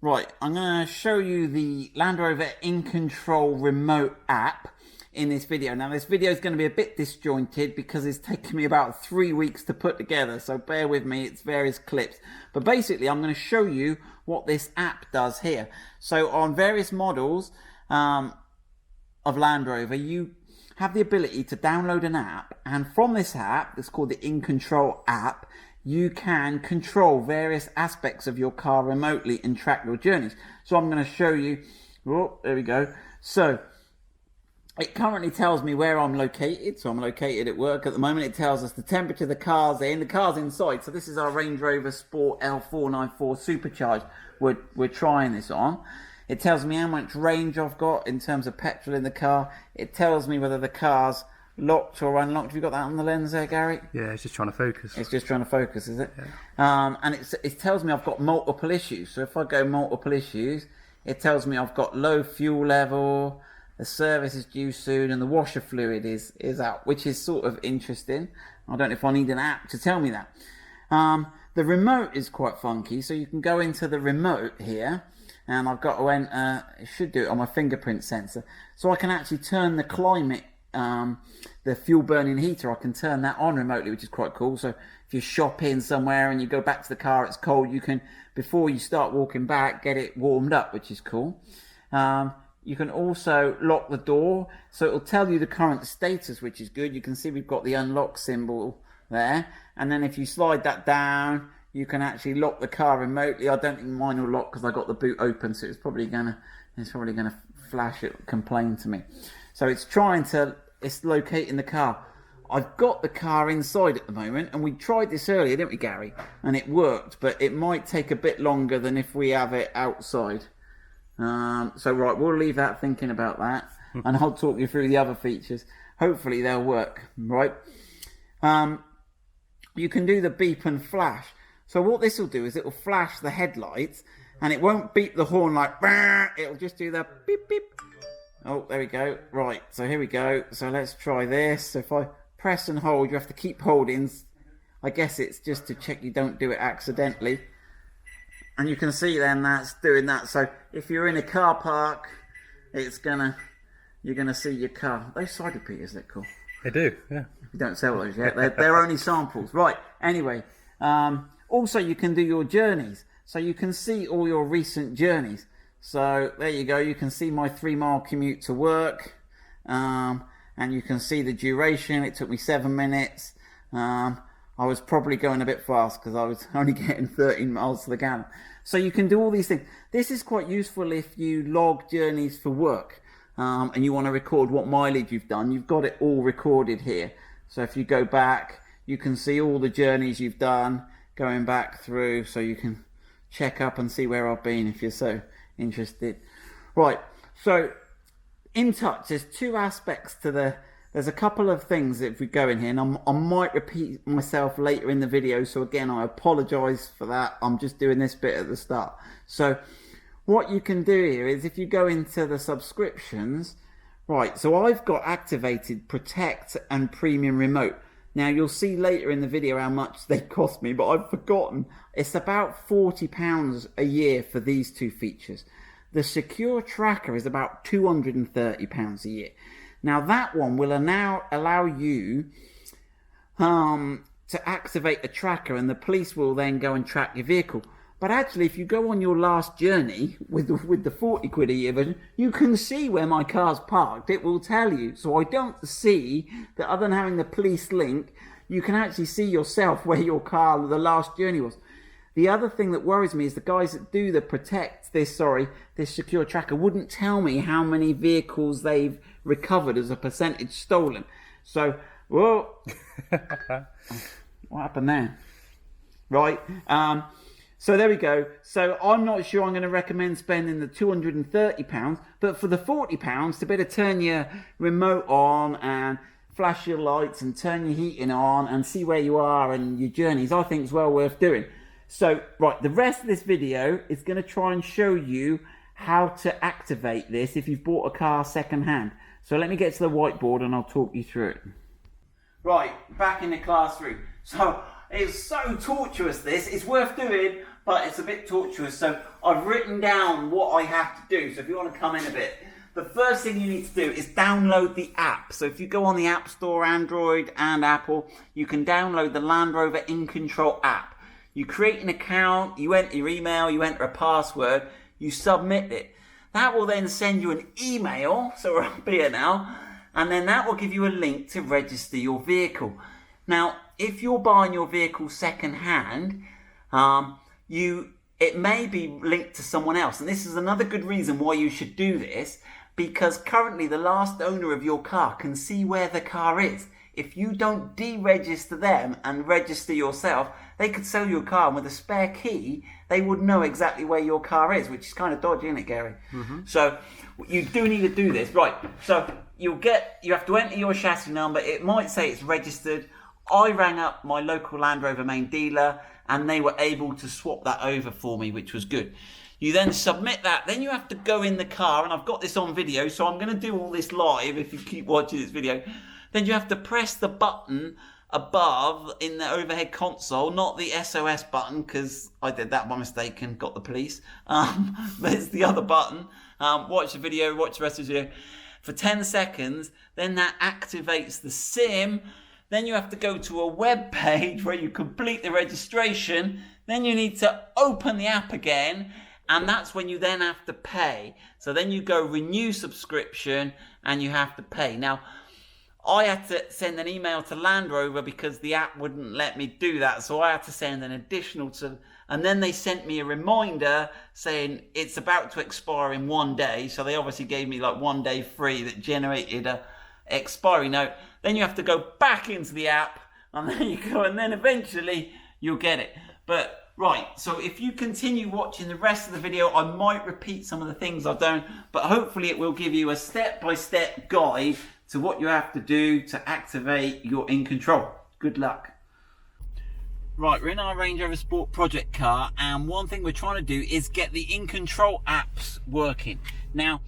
Right, I'm going to show you the Land Rover InControl remote app in this video. Now this video is going to be a bit disjointed because it's taken me about 3 weeks to put together, so bear with me, it's various clips. But basically I'm going to show you what this app does here. So on various models of Land Rover, you have the ability to download an app, and from this app, it's called the InControl app, you can control various aspects of your car remotely and track your journeys. So I'm going to show you, oh, there we go. So it currently tells me where I'm located. So I'm located at work at the moment. It tells us the temperature the car's inside. So this is our Range Rover Sport L494 Supercharged we're trying this on. It tells me how much range I've got in terms of petrol in the car. It tells me whether the car's locked or unlocked. Have you got that on the lens there, Gary? Yeah, it's just trying to focus. It's just trying to focus, is it? Yeah. And it tells me I've got multiple issues. So if I go multiple issues, it tells me I've got low fuel level, the service is due soon, and the washer fluid is out, which is sort of interesting. I don't know if I need an app to tell me that. The remote is quite funky, so you can go into the remote here, and I've got to enter, it should do it on my fingerprint sensor, so I can actually turn the climate, the fuel burning heater, I can turn that on remotely, which is quite cool. So if you're shopping somewhere and you go back to the car, it's cold, you can, before you start walking back, get it warmed up, which is cool. You can also lock the door, so it'll tell you the current status, which is good. You can see we've got the unlock symbol there, and then if you slide that down, you can actually lock the car remotely. I don't think mine will lock because I got the boot open, so it's probably gonna flash it, complain to me. So it's locating the car. I've got the car inside at the moment, and we tried this earlier, didn't we, Gary? And it worked, but it might take a bit longer than if we have it outside. So right, we'll leave that thinking about that, and I'll talk you through the other features. Hopefully they'll work, right? You can do the beep and flash. So what this will do is it will flash the headlights, and it won't beep the horn like, it'll just do the beep beep. Oh, there we go. Right, so here we go. So let's try this. So if I press and hold, you have to keep holding. I guess it's just to check you don't do it accidentally. And you can see then that's doing that. So if you're in a car park, you're gonna see your car. Those side repeaters look cool. They do, yeah. You don't sell those yet. They're only samples. Right, anyway. Also, you can do your journeys. So you can see all your recent journeys. So there you go, you can see my 3-mile commute to work, and you can see the duration. It took me 7 minutes. I was probably going a bit fast because I was only getting 13 miles to the gallon. So you can do all these things. This is quite useful if you log journeys for work, and you want to record what mileage you've done. You've got it all recorded here. So if you go back, you can see all the journeys you've done going back through, so you can check up and see where I've been if you're so interested. Right, so in touch, there's two aspects to there's a couple of things that if we go in here, and I might repeat myself later in the video, so again I apologize for that. I'm just doing this bit at the start. So what you can do here is if you go into the subscriptions, right, so I've got activated Protect and Premium Remote. Now you'll see later in the video how much they cost me, but I've forgotten. It's about £40 a year for these two features. The Secure Tracker is about £230 a year. Now that one will now allow you to activate a tracker, and the police will then go and track your vehicle. But actually, if you go on your last journey with the 40 quid a year version, you can see where my car's parked. It will tell you. So I don't see that other than having the police link, you can actually see yourself where your car, the last journey was. The other thing that worries me is the guys that do this secure tracker wouldn't tell me how many vehicles they've recovered as a percentage stolen. So, whoa. What happened there? Right. So there we go. So I'm not sure I'm going to recommend spending the £230, but for the £40 to be able to turn your remote on and flash your lights and turn your heating on and see where you are and your journeys, I think is well worth doing. So, right, the rest of this video is going to try and show you how to activate this if you've bought a car second hand. So let me get to the whiteboard and I'll talk you through it. Right, back in the classroom. So it's so tortuous, this. It's worth doing, but it's a bit tortuous. So I've written down what I have to do. So if you want to come in a bit, the first thing you need to do is download the app. So if you go on the App Store, Android and Apple, you can download the Land Rover InControl app. You create an account, you enter your email, you enter a password, you submit it. That will then send you an email, so we're up here now, and then that will give you a link to register your vehicle. Now, if you're buying your vehicle second hand, it may be linked to someone else. And this is another good reason why you should do this, because currently the last owner of your car can see where the car is. If you don't deregister them and register yourself, they could sell you a car, and with a spare key, they would know exactly where your car is, which is kind of dodgy, isn't it, Gary? So you do need to do this. Right, so you have to enter your chassis number. It might say it's registered. I rang up my local Land Rover main dealer, and they were able to swap that over for me, which was good. You then submit that. Then you have to go in the car, and I've got this on video, so I'm going to do all this live if you keep watching this video. Then you have to press the button above in the overhead console, not the SOS button, because I did that by mistake and got the police. But it's the other button. Watch the video, watch the rest of the video for 10 seconds. Then that activates the SIM. Then you have to go to a web page where you complete the registration. Then you need to open the app again, and that's when you then have to pay. So then you go renew subscription and you have to pay. Now, I had to send an email to Land Rover because the app wouldn't let me do that. So I had to send an additional and then they sent me a reminder saying it's about to expire in 1 day. So they obviously gave me like 1 day free that generated a expiry note. Then you have to go back into the app, and then you go, and then eventually you'll get it. But right, so if you continue watching the rest of the video, I might repeat some of the things I've done, but hopefully it will give you a step-by-step guide to what you have to do to activate your InControl. Good luck. Right, we're in our Range Rover Sport project car, and one thing we're trying to do is get the InControl apps working. Now,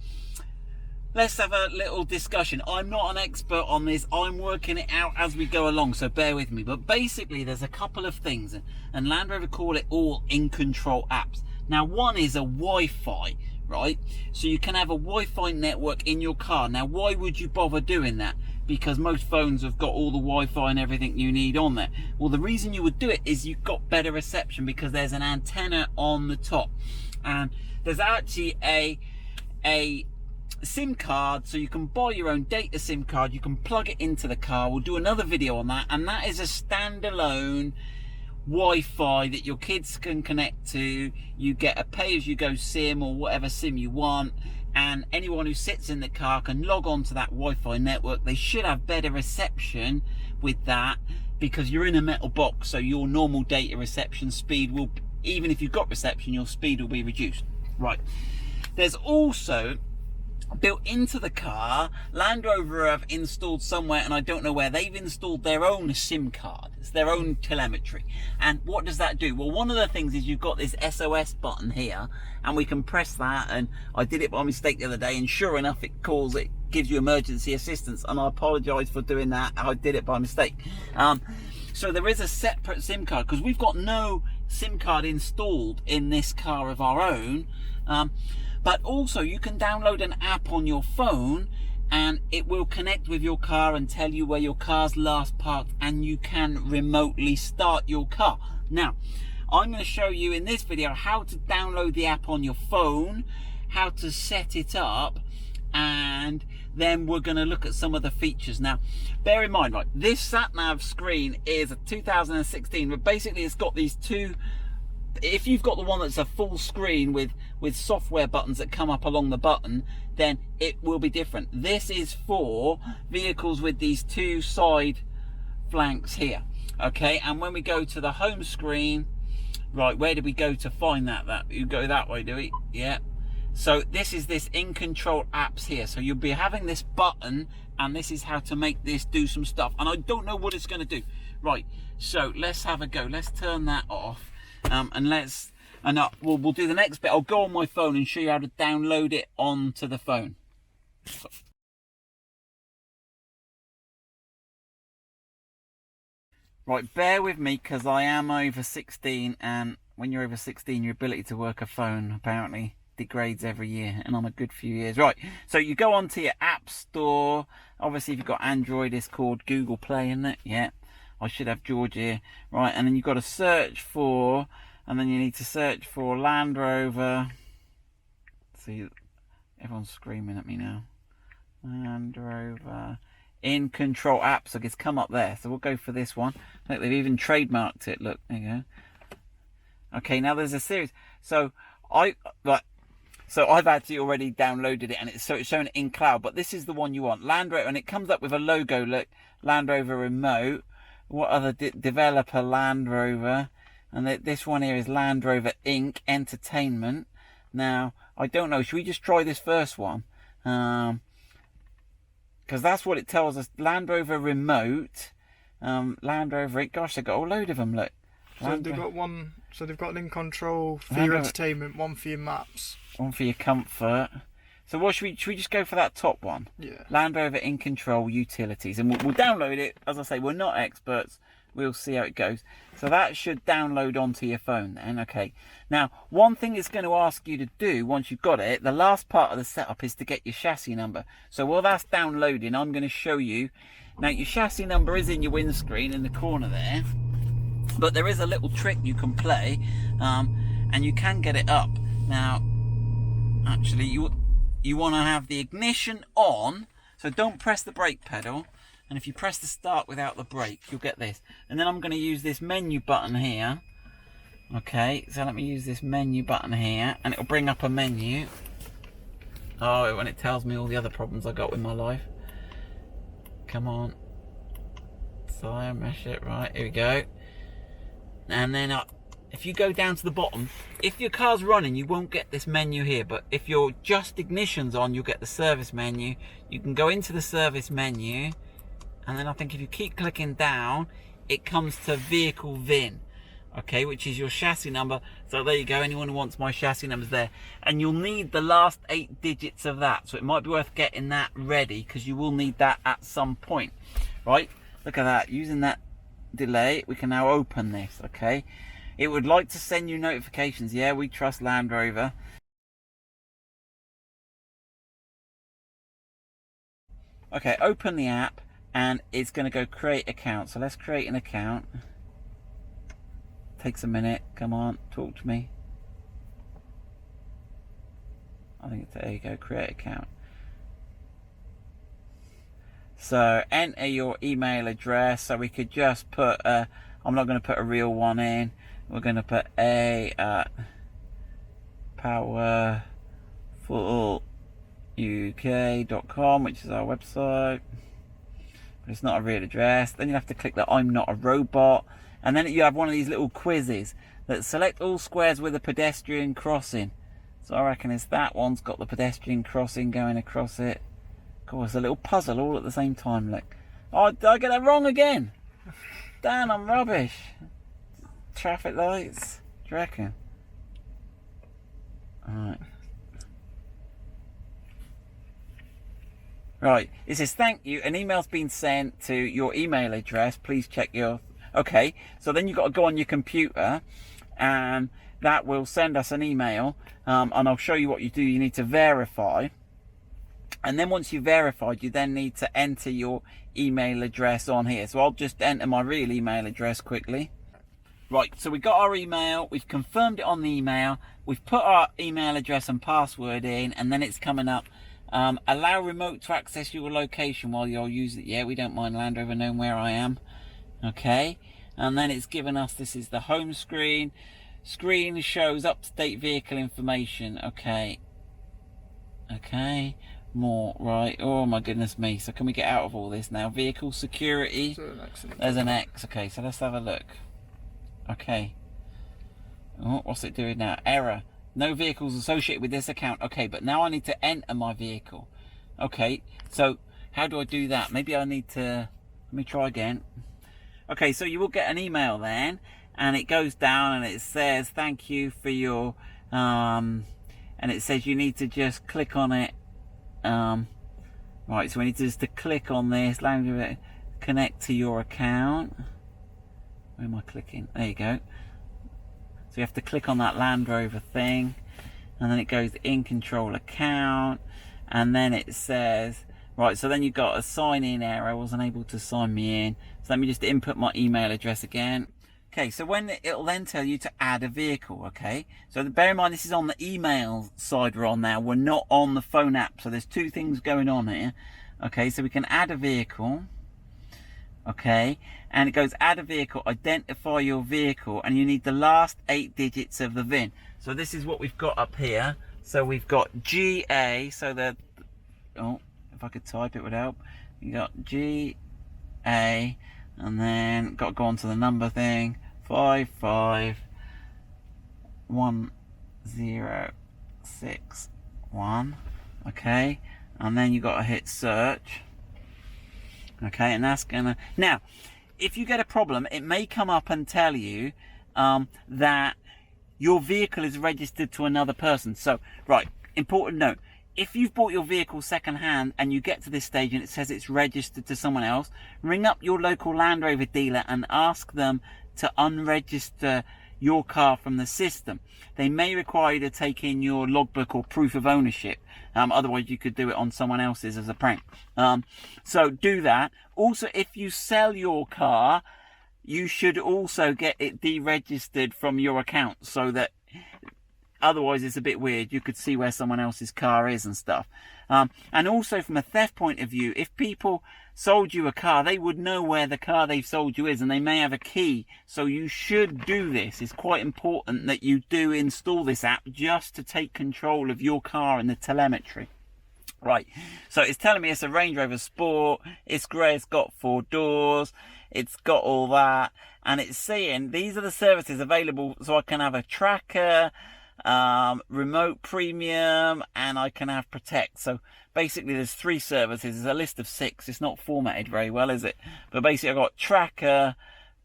let's have a little discussion. I'm not an expert on this. I'm working it out as we go along, so bear with me. But basically, there's a couple of things, and Land Rover call it all InControl apps. Now, one is a Wi-Fi, right? So you can have a Wi-Fi network in your car. Now, why would you bother doing that? Because most phones have got all the Wi-Fi and everything you need on there. Well, the reason you would do it is you've got better reception because there's an antenna on the top. And there's actually a SIM card, so you can buy your own data SIM card. You can plug it into the car. We'll do another video on that, and that is a standalone Wi-Fi that your kids can connect to. You get a pay-as-you-go SIM or whatever SIM you want, and anyone who sits in the car can log on to that Wi-Fi network. They should have better reception with that because you're in a metal box, so your normal data reception speed will, even if you've got reception, your speed will be reduced. Right, there's also built into the car, Land Rover have installed somewhere, and I don't know where, they've installed their own SIM card. It's their own telemetry. And what does that do? Well, one of the things is you've got this SOS button here, and we can press that, and I did it by mistake the other day, and sure enough it gives you emergency assistance, and I apologise for doing that. I did it by mistake. So there is a separate SIM card because we've got no SIM card installed in this car of our own. But also you can download an app on your phone, and it will connect with your car and tell you where your car's last parked, and you can remotely start your car. Now, I'm going to show you in this video how to download the app on your phone, how to set it up, and then we're going to look at some of the features. Now, bear in mind, like, this sat-nav screen is a 2016, but basically it's got these two. If you've got the one that's a full screen with software buttons that come up along the button, then it will be different. This is for vehicles with these two side flanks here, okay? And when we go to the home screen, right, where did we go to find that? You go that way, do we? Yeah. So this is this InControl apps here. So you'll be having this button, and this is how to make this do some stuff. And I don't know what it's going to do. Right, so let's have a go. Let's turn that off. We'll do the next bit. I'll go on my phone and show you how to download it onto the phone. Right, bear with me because I am over 16 and when you're over 16, your ability to work a phone apparently degrades every year, and I'm a good few years. Right, so you go onto your app store. Obviously, if you've got Android, it's called Google Play, isn't it? Yeah, I should have George here. Right, and then you've got to search for, and then you need to search for Land Rover. See, everyone's screaming at me now. Land Rover InControl app, so it's come up there. So we'll go for this one. Look, they've even trademarked it. Look, there you go. Okay, now there's a series. So I've actually already downloaded it, and it's showing it in cloud. But this is the one you want, Land Rover, and it comes up with a logo. Look, Land Rover Remote. What other developer? Land Rover, and this one here is Land Rover Inc. Entertainment. Now I don't know. Should we just try this first one? Because that's what it tells us. Land Rover Remote, Land Rover Inc. Gosh, they've got a whole load of them. Look. So they've got one. So they've got an InControl for your entertainment, one for your maps, one for your comfort. So what should we just go for that top one? Yeah. Land Rover InControl Utilities, and we'll download it. As I say, we're not experts. We'll see how it goes. So that should download onto your phone then. Okay. Now, one thing it's going to ask you to do once you've got it, the last part of the setup is to get your chassis number. So while that's downloading, I'm going to show you. Now, your chassis number is in your windscreen in the corner there. But there is a little trick you can play, and you can get it up. Now, actually, you want to have the ignition on, so don't press the brake pedal. And if you press the start without the brake, you'll get this. And then I'm going to use this menu button here. Okay, so let me use this menu button here, and it'll bring up a menu. Oh, when it tells me all the other problems I got with my life. Come on. So I mesh it right. Here we go. And then if you go down to the bottom, if your car's running, you won't get this menu here. But if your just ignition's on, you'll get the service menu. You can go into the service menu, and then I think if you keep clicking down, it comes to vehicle VIN, okay, which is your chassis number. So there you go. Anyone who wants my chassis number's there, and you'll need the last 8 digits of that. So it might be worth getting that ready, because you will need that at some point. Right? Look at that. Using that delay, we can now open this. Okay, it would like to send you notifications. Yeah, we trust Land Rover. Okay, open the app, and it's going to go create account. So let's create an account. Takes a minute. Come on, talk to me. I think it's, there you go, create account. So enter your email address. So we could just put I'm not going to put a real one in. We're going to put powerfuluk.com, which is our website. But it's not a real address. Then you have to click that I'm not a robot, and then you have one of these little quizzes that select all squares with a pedestrian crossing. So I reckon it's that one's got the pedestrian crossing going across it. Of course, a little puzzle all at the same time. Look, oh, did I get that wrong again? Dan, I'm rubbish. Traffic lights, do you reckon? Alright. Right, it says thank you. An email's been sent to your email address. Please check your... Okay, so then you've got to go on your computer, and that will send us an email, and I'll show you what you do. You need to verify, and then once you've verified, you then need to enter your email address on here. So I'll just enter my real email address quickly. Right, so we got our email, we've confirmed it on the email, we've put our email address and password in, and then it's coming up. Allow remote to access your location while you're using it. Yeah, we don't mind Land Rover knowing where I am. Okay, and then it's given us, this is the home screen. Screen shows up-to-date vehicle information. Okay. Okay. More. Right. Oh my goodness me. So can we get out of all this now? Vehicle security. There's an X. Okay, so let's have a look. Okay. Oh, what's it doing now? Error. No vehicles associated with this account. Okay, but now I need to enter my vehicle. Okay, so how do I do that? Maybe I need to... Let me try again. Okay, so you will get an email then, and it goes down and it says thank you for your... and it says you need to just click on it. Right, so we need to just click on this. Connect to your account. Where am I clicking? There you go. So you have to click on that Land Rover thing, and then it goes InControl account, and then it says, right, so then you've got a sign in error. I wasn't able to sign me in. So let me just input my email address again. Okay, so when it'll then tell you to add a vehicle, okay? So bear in mind, this is on the email side we're on now. We're not on the phone app. So there's two things going on here. Okay, so we can add a vehicle. Okay, and it goes add a vehicle, identify your vehicle, and you need the last 8 digits of the VIN. So this is what we've got up here. So we've got GA, so the, oh, if I could type it would help. You got GA, and then got to go on to the number thing, 5511061. Okay, and then you got to hit search. Okay, and that's gonna, now if you get a problem, it may come up and tell you that your vehicle is registered to another person. So right, important note, if you've bought your vehicle second hand and you get to this stage and it says it's registered to someone else, ring up your local Land Rover dealer and ask them to unregister your car from the system. They may require you to take in your logbook or proof of ownership. Otherwise you could do it on someone else's as a prank. So do that. Also, if you sell your car, you should also get it deregistered from your account, so that otherwise it's a bit weird. You could see where someone else's car is and stuff. And also from a theft point of view, if people sold you a car, they would know where the car they've sold you is, and they may have a key. So you should do this. It's quite important that you do install this app just to take control of your car and the telemetry. Right, so it's telling me it's a Range Rover Sport, it's grey, it's got 4 doors, it's got all that, and it's saying these are the services available. So I can have a tracker, remote premium, and I can have protect. So basically there's 3 services. There's a list of 6. It's not formatted very well, is it? But basically I've got tracker,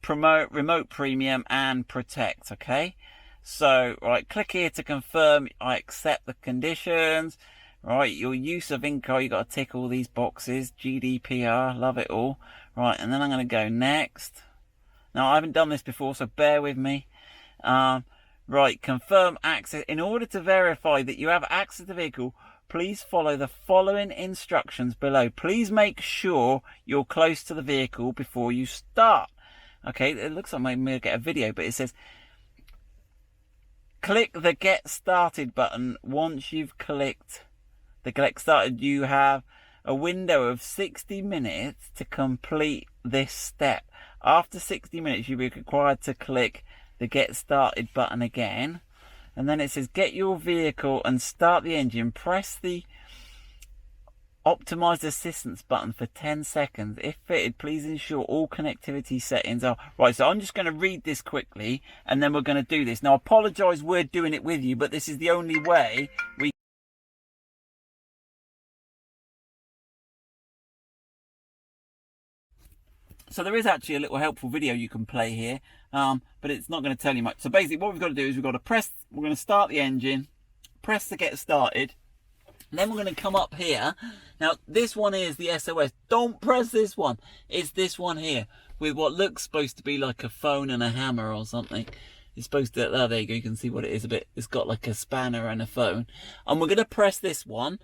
remote premium, and protect. Okay, so right, click here to confirm I accept the conditions. Right, your use of InControl, you got to tick all these boxes. GDPR, love it all. Right, and then I'm going to go next. Now I haven't done this before, so bear with me. Right, confirm access. In order to verify that you have access to the vehicle, please follow the following instructions below. Please make sure you're close to the vehicle before you start. Okay, it looks like maybe I'll get a video, but it says click the get started button. Once you've clicked the get started, you have a window of 60 minutes to complete this step. After 60 minutes, you'll be required to click the get started button again, and then it says get your vehicle and start the engine. Press the optimized assistance button for 10 seconds. If fitted, please ensure all connectivity settings are right. So I'm just going to read this quickly and then we're going to do this. Now I apologize we're doing it with you, but this is the only way we So there is actually a little helpful video you can play here, but it's not going to tell you much. So basically what we've got to do is we're going to start the engine, press the get started, then we're going to come up here. Now this one is the SOS. Don't press this one. It's this one here with what looks supposed to be like a phone and a hammer or something. It's supposed to, oh, there you go, you can see what it is a bit. It's got like a spanner and a phone. And we're going to press this one.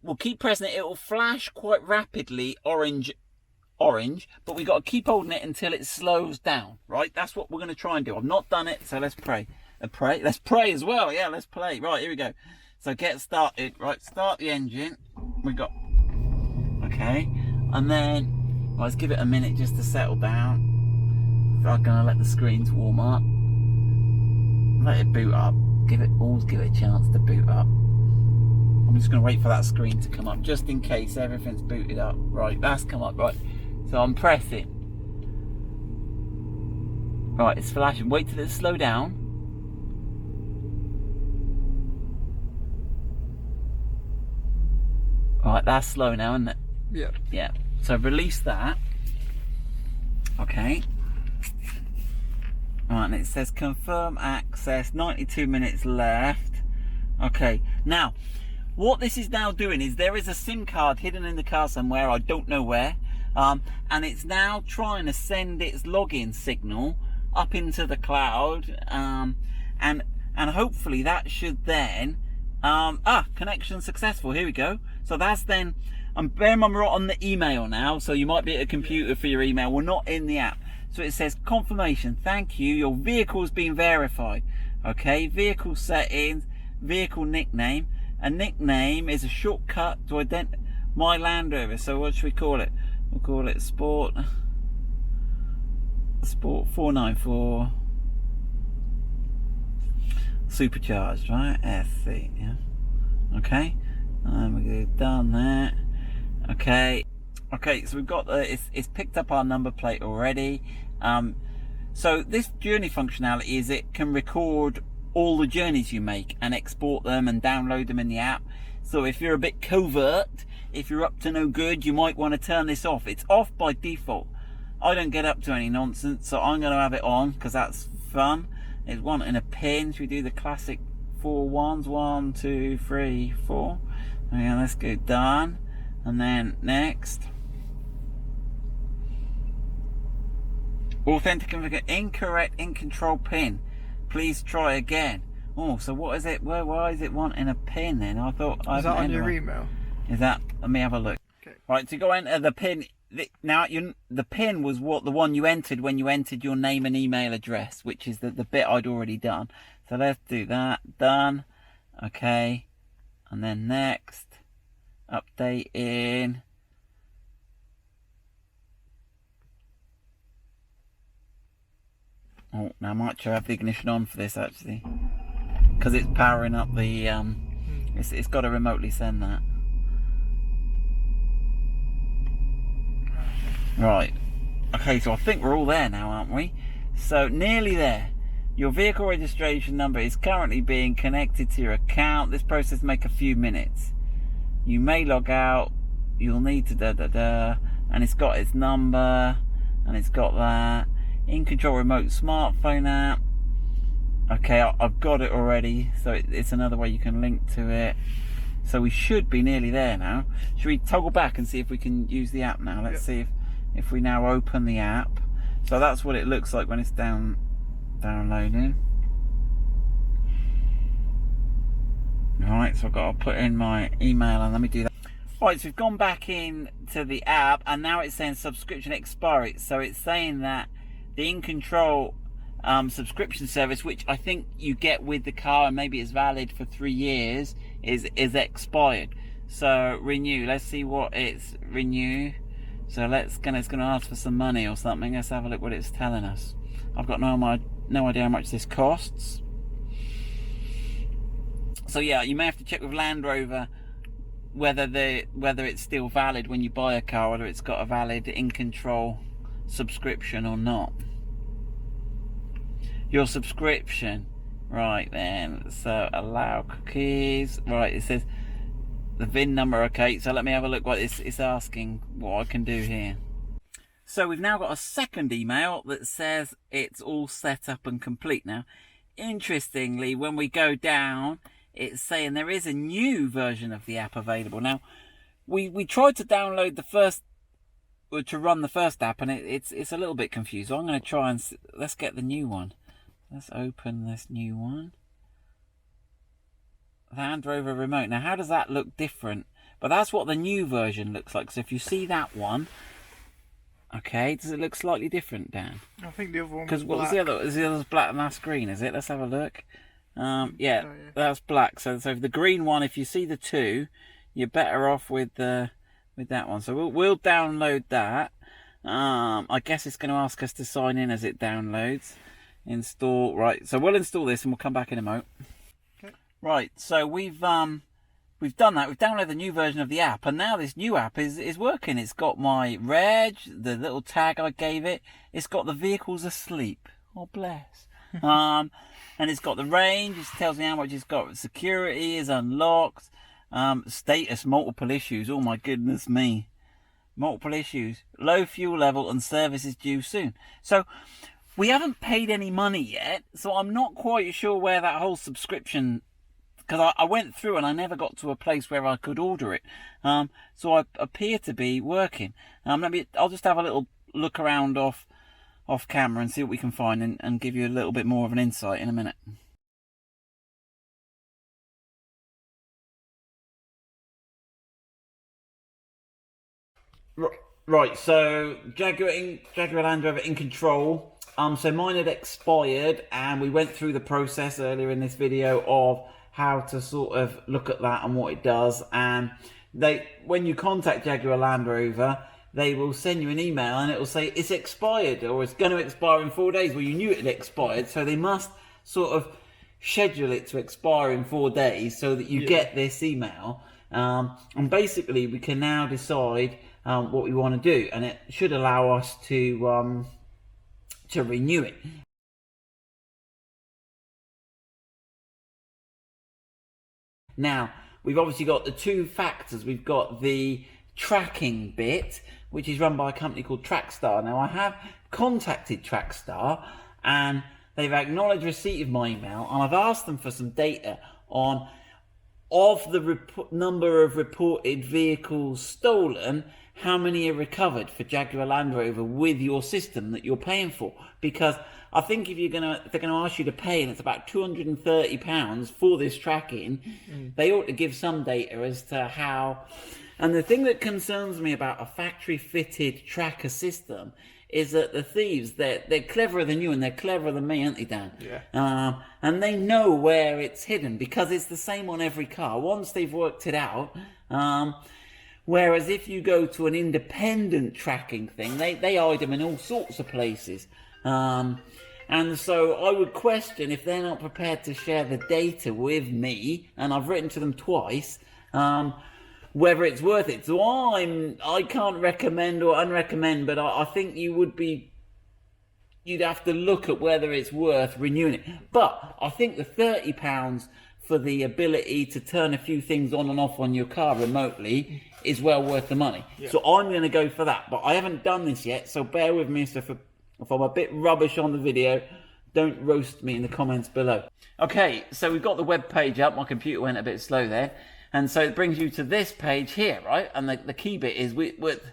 We'll keep pressing it. It will flash quite rapidly orange, but we got to keep holding it until it slows down. Right, that's what we're going to try and do. I've not done it, so let's pray. Let's pray as well. Yeah, let's play. Right, here we go. So get started. Right, start the engine. We got, okay, and then let's give it a minute just to settle down. So I'm going to let the screens warm up, let it boot up, always give it a chance to boot up. I'm just going to wait for that screen to come up just in case everything's booted up. Right, that's come up. Right, so I'm pressing. Right, it's flashing. Wait till it slow down. Right, that's slow now, isn't it? Yeah. Yeah. So release that. Okay. Right, and it says confirm access, 92 minutes left. Okay, now what this is now doing is there is a SIM card hidden in the car somewhere, I don't know where, and it's now trying to send its login signal up into the cloud, and hopefully that should then connection successful. Here we go. So that's then, I'm on the email now, so you might be at a computer for your email. We're not in the app. So it says confirmation, thank you, your vehicle's been verified. Okay, vehicle settings, vehicle nickname. A nickname is a shortcut to identify my Land Rover. So what should we call it? We'll call it Sport 494 Supercharged, right? SC, yeah. Okay, and we've done that. Okay, so we've got it's picked up our number plate already. So this journey functionality is it can record all the journeys you make and export them and download them in the app. So if you're a bit covert, if you're up to no good, you might want to turn this off. It's off by default. I don't get up to any nonsense, so I'm going to have it on because that's fun. It's wanting a pin. Should we do the classic 4 ones? 1, 2, 3, 4. Okay, let's go done. And then next. Authentic incorrect InControl pin. Please try again. Oh, so what is it? Why is it wanting a pin then? I thought Is that on your email? Is that? Let me have a look. Okay. Right, to go enter the pin. Now the pin was the one you entered when you entered your name and email address, which is the bit I'd already done. So let's do that. Done. Okay. And then next. Update in. Oh, now I might try to have the ignition on for this actually, because it's powering up the. It's got to remotely send that. Right. Okay, so I think we're all there now, aren't we? So nearly there. Your vehicle registration number is currently being connected to your account. This process may take a few minutes. You may log out. You'll need to and it's got its number, and it's got that. InControl remote smartphone app. Okay, I've got it already, so it's another way you can link to it. So we should be nearly there now. Should we toggle back and see if we can use the app now? Let's see if we now open the app. So that's what it looks like when it's downloading. Alright, so I've got to put in my email and let me do that. Right, so we've gone back in to the app and now it's saying subscription expiry. So it's saying that the InControl subscription service, which I think you get with the car and maybe it's valid for 3 years, is expired. So renew. Let's see what it's renew. So it's gonna ask for some money or something. Let's have a look what it's telling us. I've got no idea how much this costs. So yeah, you may have to check with Land Rover whether it's still valid when you buy a car, whether it's got a valid InControl subscription or not. Your subscription, right then, so allow cookies, right, it says the VIN number. Okay, so let me have a look what it's asking, what I can do here. So we've now got a second email that says it's all set up and complete. Now interestingly, when we go down, it's saying there is a new version of the app available. Now we tried to download the first, to run the first app, and it's a little bit confused. So I'm going to try and let's get the new one. Let's open this new one. Land Rover remote. Now how does that look different? But that's what the new version looks like. So if you see that one, okay, does it look slightly different, Dan? I think the other one. Because what was the other? Is the other's black and that's green? Is it? Let's have a look. Yeah, that's black. So the green one, if you see the two, you're better off with that one. So we'll download that. I guess it's going to ask us to sign in as it downloads. Install. Right. So we'll install this and we'll come back in a moment. Okay. Right. So we've done that. We've downloaded the new version of the app, and now this new app is working. It's got my reg, the little tag I gave it. It's got the vehicles asleep. Oh bless. And it's got the range. It tells me how much it's got. Security is unlocked. Status, multiple issues. Oh my goodness me. Multiple issues. Low fuel level and service is due soon. So we haven't paid any money yet. So I'm not quite sure where that whole subscription, because I went through and I never got to a place where I could order it. So I appear to be working. I'll just have a little look around off camera and see what we can find and give you a little bit more of an insight in a minute. Right, so Jaguar Land Rover InControl. So mine had expired, and we went through the process earlier in this video of how to sort of look at that and what it does. And when you contact Jaguar Land Rover, they will send you an email and it will say it's expired or it's going to expire in 4 days. Well, you knew it had expired, so they must sort of schedule it to expire in 4 days so that you get this email. And basically, we can now decide what we want to do, and it should allow us to renew it. Now, we've obviously got the two factors. We've got the tracking bit, which is run by a company called Trackstar. Now, I have contacted Trackstar, and they've acknowledged receipt of my email, and I've asked them for some data on, of the number of reported vehicles stolen, how many are recovered for Jaguar Land Rover with your system that you're paying for. Because I think if they're going to ask you to pay, and it's about £230 for this tracking, they ought to give some data as to how. And the thing that concerns me about a factory-fitted tracker system is that the thieves, they're cleverer than you, and they're cleverer than me, aren't they, Dan? Yeah. And they know where it's hidden, because it's the same on every car once they've worked it out. Whereas if you go to an independent tracking thing, they hide them in all sorts of places. And so I would question, if they're not prepared to share the data with me, and I've written to them twice, whether it's worth it. So I can't recommend or unrecommend, but I think you'd have to look at whether it's worth renewing it. But I think the £30 for the ability to turn a few things on and off on your car remotely is well worth the money. Yeah. So I'm going to go for that. But I haven't done this yet, so bear with me. So if I'm a bit rubbish on the video, don't roast me in the comments below. Okay, so we've got the web page up. My computer went a bit slow there. And so it brings you to this page here, right? And the key bit is with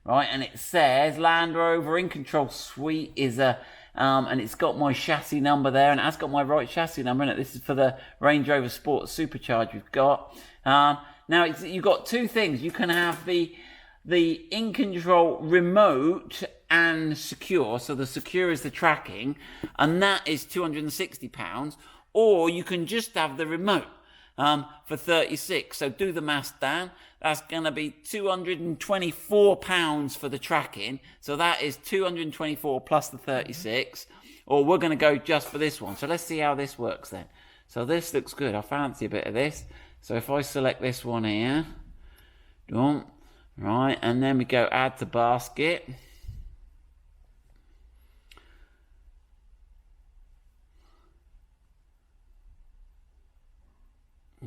right? And it says Land Rover InControl Suite is a... and it's got my chassis number there, and it has got my right chassis number in it. This is for the Range Rover Sport Supercharged we've got. Now, you've got two things. You can have the InControl remote and secure. So the secure is the tracking, and that is £260. Or you can just have the remote for £36. So do the math, Dan. That's going to be £224 for the tracking. So that is £224 plus the 36. Or we're going to go just for this one. So let's see how this works then. So this looks good. I fancy a bit of this. So if I select this one here. Right. And then we go add to basket.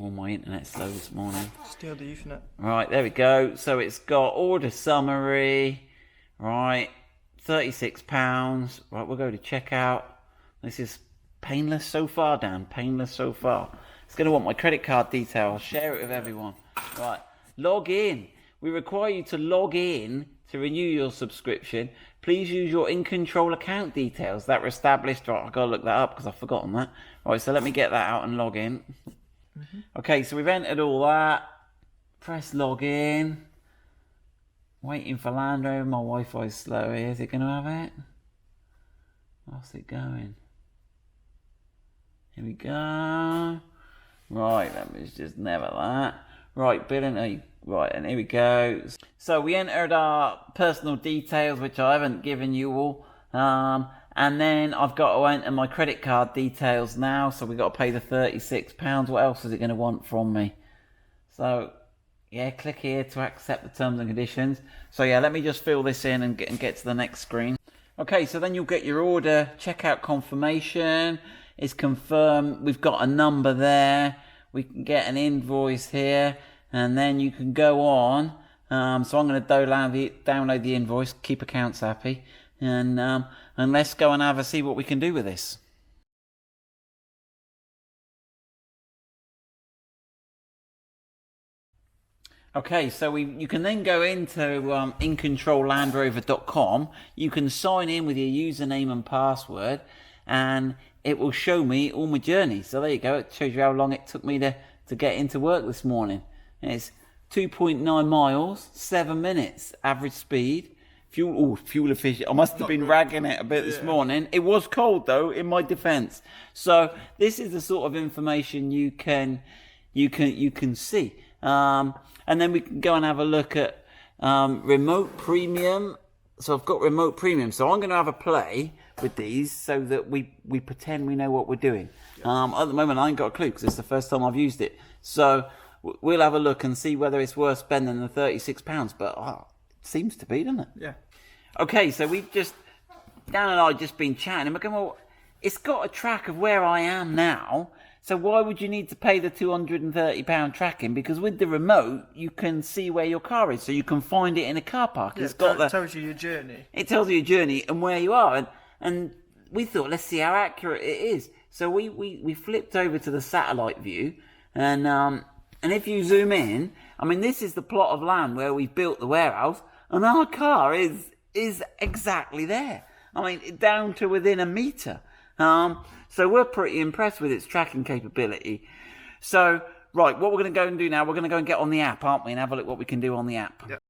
Oh, my internet's slow this morning. Still the Ethernet. Right, there we go. So it's got order summary. Right, £36. Right, we'll go to checkout. This is painless so far, Dan. Painless so far. It's going to want my credit card details. I'll share it with everyone. Right, log in. We require you to log in to renew your subscription. Please use your InControl account details that were established. Right, I've got to look that up because I've forgotten that. Right, so let me get that out and log in. Okay, so we've entered all that. Press login. Waiting for Land Rover. My Wi-Fi's slow here. Is it going to have it? What's it going? Here we go. Right, that was just never that. Right, billing. Right, and here we go. So we entered our personal details, which I haven't given you all. And then I've got to enter my credit card details now. So we've got to pay the £36. What else is it going to want from me? So, yeah, click here to accept the terms and conditions. So, yeah, let me just fill this in and get to the next screen. Okay, so then you'll get your order checkout confirmation. It's confirmed. We've got a number there. We can get an invoice here. And then you can go on. So I'm going to download the invoice. Keep accounts happy. And let's go and have a see what we can do with this. Okay, so you can then go into InControlLandRover.com. You can sign in with your username and password, and it will show me all my journeys. So there you go. It shows you how long it took me to get into work this morning. And it's 2.9 miles, 7 minutes average speed. Fuel efficient. I must have been ragging it a bit this morning. It was cold though, in my defence. So this is the sort of information you can see. And then we can go and have a look at remote premium. So I've got remote premium. So I'm going to have a play with these so that we pretend we know what we're doing. At the moment, I ain't got a clue because it's the first time I've used it. So we'll have a look and see whether it's worth spending the £36. But it seems to be, doesn't it? Yeah. Okay, so Dan and I just been chatting. And we're going, well, it's got a track of where I am now. So why would you need to pay the £230 tracking? Because with the remote, you can see where your car is, so you can find it in a car park. Yeah, It's got it tells you your journey. It tells you your journey and where you are. And we thought, let's see how accurate it is. So we flipped over to the satellite view, and if you zoom in, I mean, this is the plot of land where we've built the warehouse, and our car is exactly there. I mean, down to within a metre. So we're pretty impressed with its tracking capability. So, right, what we're going to go and do now, we're going to go and get on the app, aren't we, and have a look what we can do on the app. Yep.